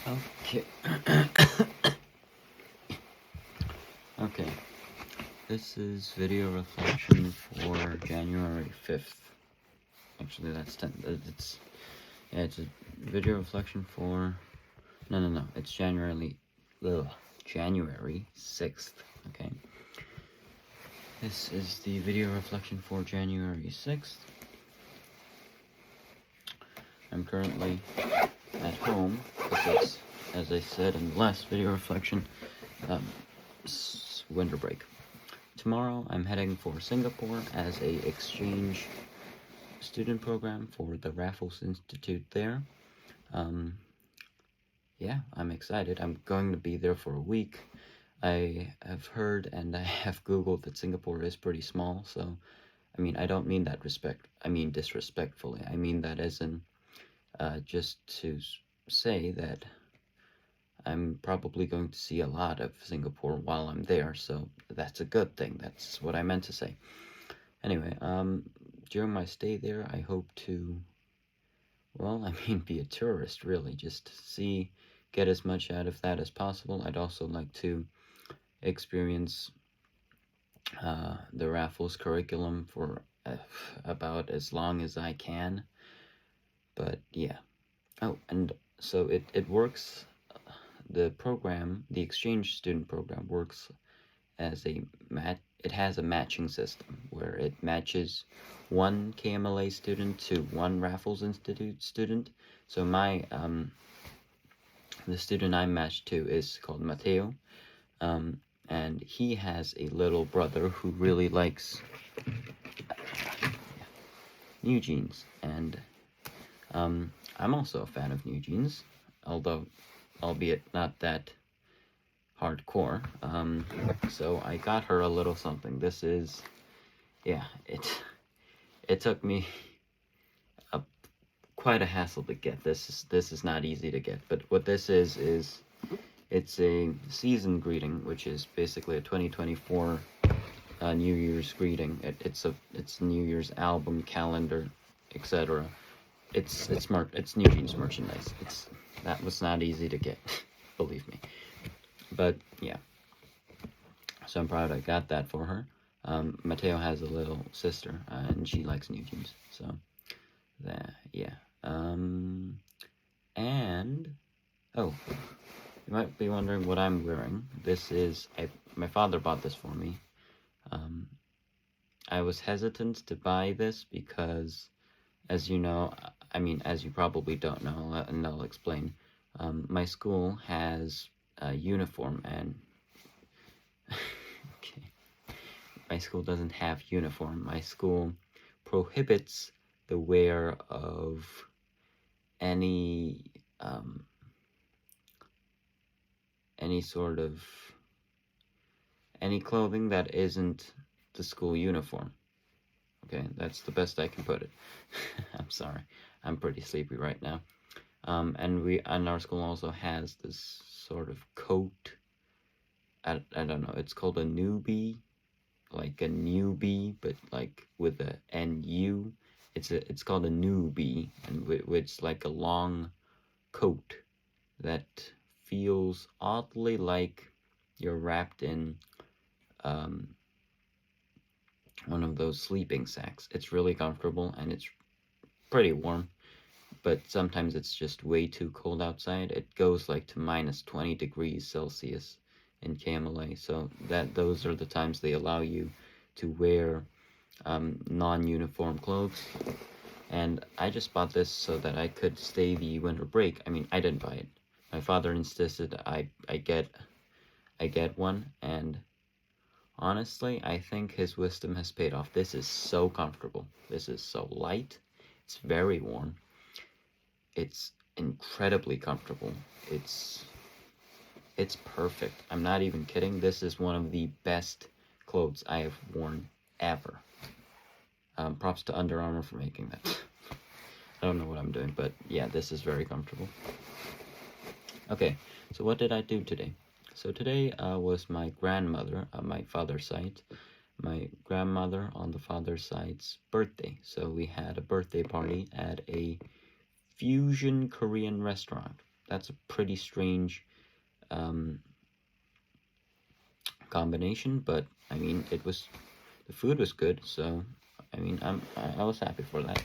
Okay. Okay. This is video reflection for January 5th. Actually, that's 10. It's a video reflection for... No. It's January 6th. Okay. This is the video reflection for January 6th. I'm currently at home because, as I said in the last video reflection, winter break. Tomorrow I'm heading for Singapore as a exchange student program for the Raffles Institute there. Yeah, I'm excited. I'm going to be there for a week. I have heard and I have Googled that Singapore is pretty small, so I mean, I don't mean that disrespectfully. I mean that as in just to say that I'm probably going to see a lot of Singapore while I'm there, so that's a good thing. That's what I meant to say. Anyway, during my stay there, I hope to, well, I mean, be a tourist, really, just to get as much out of that as possible. I'd also like to experience the Raffles curriculum for about as long as I can. But yeah. Oh, and so it works. The exchange student program works as it has a matching system where it matches one KMLA student to one Raffles Institute student. So the student I'm matched to is called Mateo, and he has a little brother who really likes New Jeans, and I'm also a fan of New Jeans, albeit not that hardcore. So I got her a little something. This is, yeah, it took me quite a hassle to get. This is not easy to get, but what this is it's a season greeting, which is basically a 2024 New Year's greeting. It's New Year's album, calendar, etc. It's New Jeans merchandise. That was not easy to get, believe me. But yeah, so I'm proud I got that for her. Mateo has a little sister, and she likes New Jeans, so yeah. And oh, you might be wondering what I'm wearing. This is my father bought this for me. I was hesitant to buy this because, as you know, as you probably don't know, and I'll explain, my school has a uniform, and okay, my school doesn't have uniform. My school prohibits the wear of any clothing that isn't the school uniform. Okay, that's the best I can put it. I'm sorry, I'm pretty sleepy right now. And our school also has this sort of coat. I don't know. It's called a newbie, like a newbie, but like with a NU. It's called a newbie, and it's like a long coat that feels oddly like you're wrapped in one of those sleeping sacks. It's really comfortable and it's pretty warm, but sometimes it's just way too cold outside. It goes like to minus 20 degrees Celsius in KMLA, so those are the times they allow you to wear non-uniform clothes. And I just bought this so that I could stay the winter break. I mean, I didn't buy it. My father insisted I get one, and honestly, I think his wisdom has paid off. This is so comfortable. This is so light. It's very warm. It's incredibly comfortable. It's perfect. I'm not even kidding. This is one of the best clothes I have worn ever. Props to Under Armour for making that. I don't know what I'm doing, but yeah, this is very comfortable. Okay, so what did I do today? So today was my grandmother on my father's side, my grandmother on the father's side's birthday. So we had a birthday party at a fusion Korean restaurant. that's a pretty strange combination, but I mean, the food was good, so I mean, I was happy for that.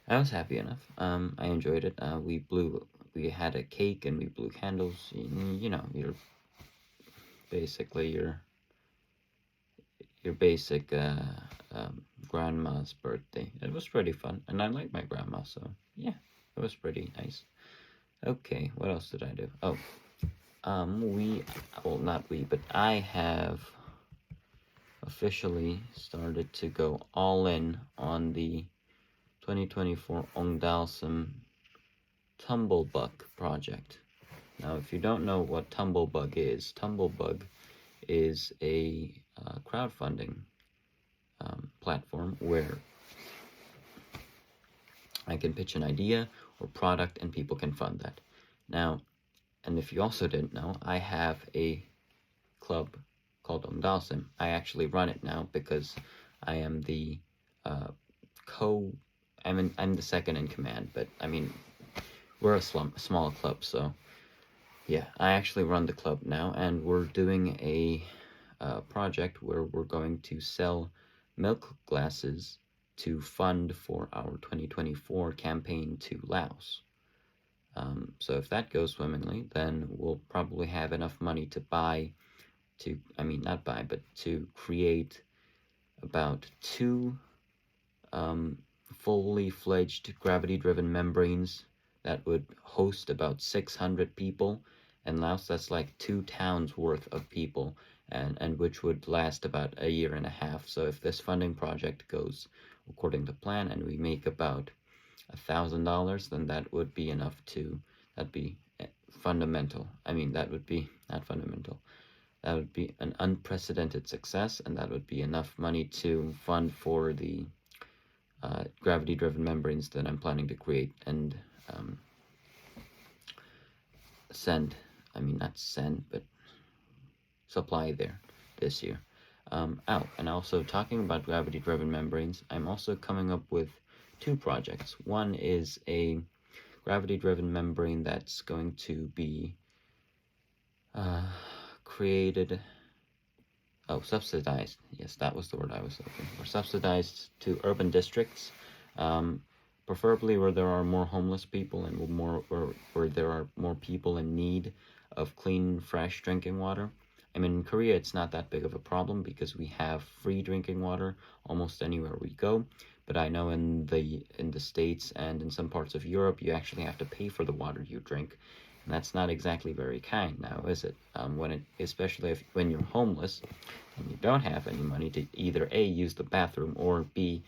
I was happy enough. I enjoyed it. We had a cake and we blew candles. You know, basically your basic grandma's birthday. It was pretty fun, and I like my grandma, so yeah, it was pretty nice. Okay, what else did I do? Oh, well, not we, but I have officially started to go all in on the 2024 Ongdalsum Tumblebug project. Now, if you don't know what Tumblebug is a crowdfunding platform where I can pitch an idea or product and people can fund that. Now, and if you also didn't know, I have a club called Ongdalsum. I actually run it now because I am the I'm the second in command, but I mean, we're a small club, so yeah, I actually run the club now, and we're doing a project where we're going to sell milk glasses to fund for our 2024 campaign to Laos. So if that goes swimmingly, then we'll probably have enough money to not buy, but to create about 2 fully fledged gravity-driven membranes that would host about 600 people. And Laos, that's like 2 towns worth of people, and which would last about a year and a half. So if this funding project goes according to plan and we make about $1,000, then that would be enough that'd be fundamental. I mean, that would be not fundamental. That would be an unprecedented success, and that would be enough money to fund for the gravity-driven membranes that I'm planning to create and supply there this year. And also talking about gravity-driven membranes, I'm also coming up with 2 projects. One is a gravity-driven membrane that's going to be subsidized. Yes, that was the word I was looking for. Subsidized to urban districts, preferably where there are more homeless people and where there are more people in need of clean, fresh drinking water. I mean, in Korea, it's not that big of a problem because we have free drinking water almost anywhere we go. But I know in the States and in some parts of Europe, you actually have to pay for the water you drink. And that's not exactly very kind now, is it? Especially when you're homeless and you don't have any money to either A, use the bathroom, or B,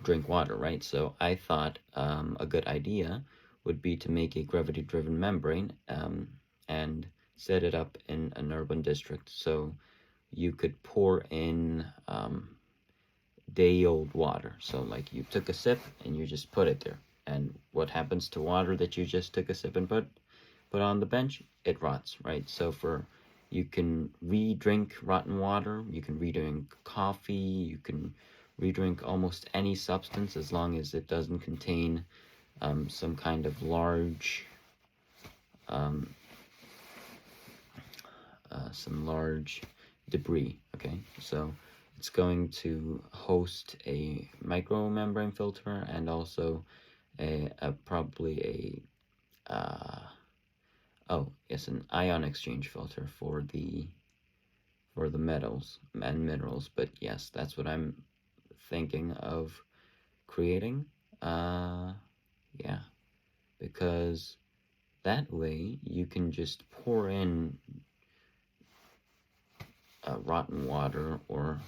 drink water, right? So I thought a good idea would be to make a gravity-driven membrane and set it up in an urban district so you could pour in day-old water. So like you took a sip and you just put it there. And what happens to water that you just took a sip and put on the bench? It rots, right? So you can re-drink rotten water, you can re-drink coffee, you can re-drink almost any substance as long as it doesn't contain some kind of large debris. Okay, so it's going to host a micromembrane filter and also probably an ion exchange filter for the metals and minerals. But yes, that's what I'm thinking of creating. Yeah, because that way you can just pour in rotten water or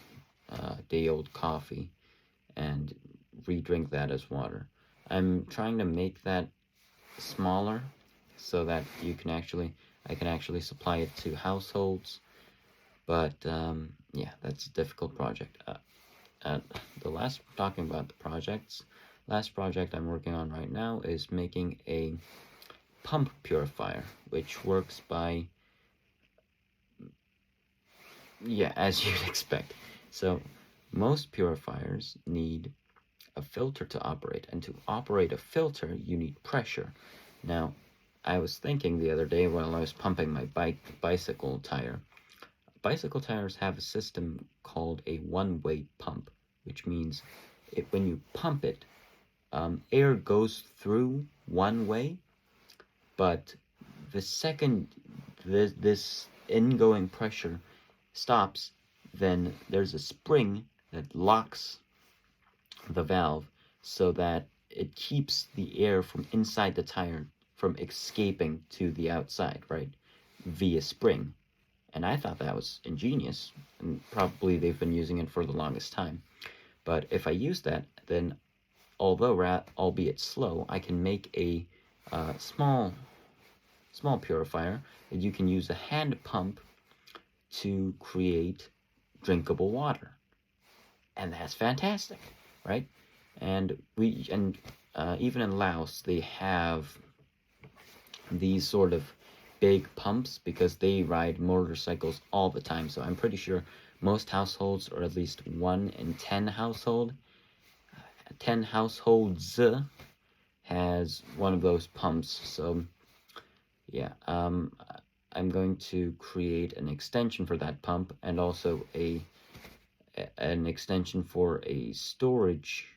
day-old coffee and re-drink that as water. I'm trying to make that smaller so that I can actually supply it to households. But yeah, that's a difficult project. Talking about the projects, last project I'm working on right now is making a pump purifier, which works by, as you'd expect. So most purifiers need a filter to operate, and to operate a filter you need pressure, Now, I was thinking the other day while I was pumping my bicycle tire. Bicycle tires have a system called a one-way pump, which means when you pump it, air goes through one way, but the second this ingoing pressure stops, then there's a spring that locks the valve so that it keeps the air from inside the tire from escaping to the outside, right? Via spring. And I thought that was ingenious, and probably they've been using it for the longest time. But if I use that, then although albeit slow, I can make a small purifier that you can use a hand pump to create drinkable water, and that's fantastic, right? And even in Laos, they have these sort of big pumps because they ride motorcycles all the time. So I'm pretty sure most households, or at least 1 in 10 households, has one of those pumps. So yeah, I'm going to create an extension for that pump, and also an extension for a storage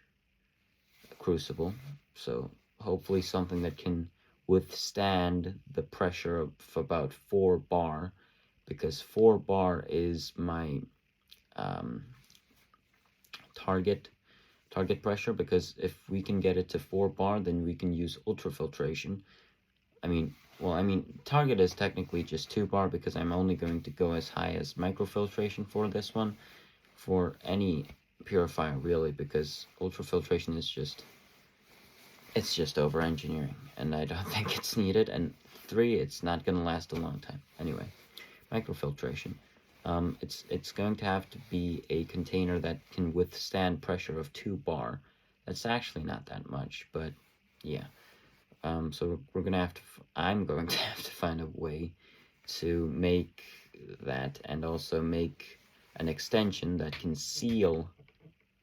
crucible. So hopefully something that can withstand the pressure of about 4 bar, because 4 bar is my target pressure, because if we can get it to 4 bar, then we can use ultrafiltration. Target is technically just 2 bar, because I'm only going to go as high as microfiltration for this one, for any purifier really, because ultrafiltration is just over engineering, and I don't think it's needed. And 3, it's not going to last a long time. Anyway, microfiltration. It's going to have to be a container that can withstand pressure of 2 bar. That's actually not that much, but yeah. So I'm going to have to find a way to make that, and also make an extension that can seal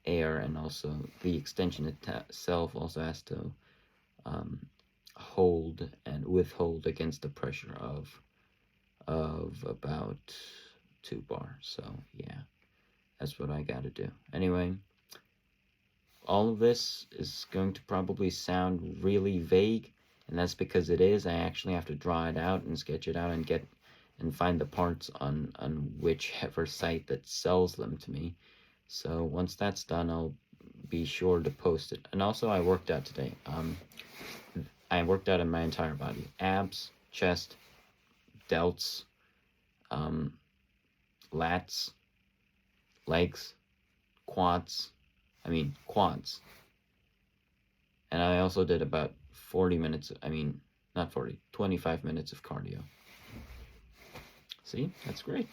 air, and also the extension itself also has to hold and withhold against the pressure of about 2 bar. So yeah, that's what I gotta do. Anyway, all of this is going to probably sound really vague, and that's because it is. I actually have to draw it out and sketch it out and find the parts on whichever site that sells them to me. So once that's done, I'll be sure to post it. And also, I worked out today. I worked out in my entire body: abs, chest, delts, lats, legs, quads. And I also did about 40 minutes, not 40, 25 minutes of cardio. See, that's great.